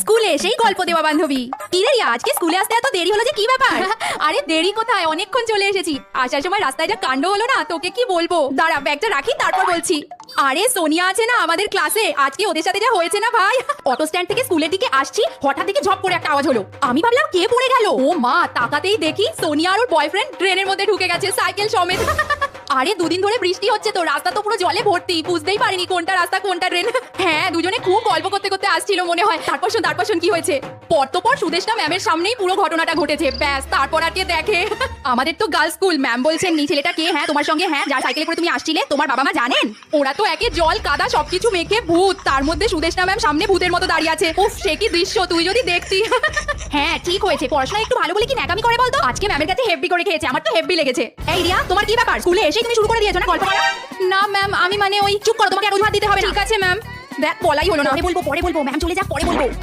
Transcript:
স্কুলে এসেই গল্প দেওয়া বান্ধবী। কি রে আজকে স্কুলে আসতে এত দেরি হলো যে, কি ব্যাপার? আরে দেরি কোথায়, অনেকক্ষণ চলে এসেছি। আসার সময় রাস্তায় যা কাণ্ড হলো না, তোকে কি বলবো। দাঁড়া ব্যাগটা রাখি তারপর বলছি। আরে সোনিয়া আছে না আমাদের ক্লাসে, আজকে ওদের সাথে যা হয়েছে না ভাই। অটো স্ট্যান্ড থেকে স্কুলের দিকে আসছি, হঠাৎ দেখে ঝপ করে একটা আওয়াজ হলো। আমি ভাবলাম কে পড়ে গেল। ও মা, তাকাতেই দেখি সোনিয়া আর ওর বয়ফ্রেন্ড ড্রেনের মধ্যে ঢুকে গেছে, সাইকেল সমেত। আরে দুদিন ধরে বৃষ্টি হচ্ছে তো রাস্তা তো পুরো জলে ভর্তি, বুঝতেই পারিনি কোনটা রাস্তা কোনটা ড্রেন। হ্যাঁ, দুজনে খুব গল্প করতে করতে আসছিল মনে হয়। তারপর শোন কি হয়েছে। পর সুদেশনা ম্যামের সামনেই পুরো ঘটনাটা ঘটেছে। ব্যাস, তারপর আর কে দেখে। আমাদের তো গার্লস স্কুল, ম্যাম বলছেন নি ছেলেটা কে, হ্যাঁ তোমার সঙ্গে, হ্যাঁ যার সাইকেলে করে তুমি আসছিলে, তোমার বাবা মা জানেন? ওরা তো একে জল কাদা সবকিছু মেখে ভূত, তার মধ্যে সুদেশনা ম্যাম সামনে ভূতের মতো দাঁড়িয়ে আছে। উফ, সে কি দৃশ্য, তুই যদি দেখতি। হ্যাঁ ঠিক হয়েছে, পড়াশোনা একটু ভালো বলে কি ন্যাকামি করে বলতো। আজকে ম্যামের কাছে হেব্বি করে খেয়েছে, আমার তো হেব্বি লেগেছে। এই রিয়া, তোমার কি ব্যাপার? স্কুলে এসেই তুমি শুরু করে দিয়েছো না গল্প করা? না ম্যাম, আমি মানে ওই চুপ করো, তোমাকে আর অজুহাত দিতে হবে না। ঠিক আছে ম্যাম। দেখ বলাই হলো না, পরে বলবো ম্যাম চলে যাক, পরে বলবো।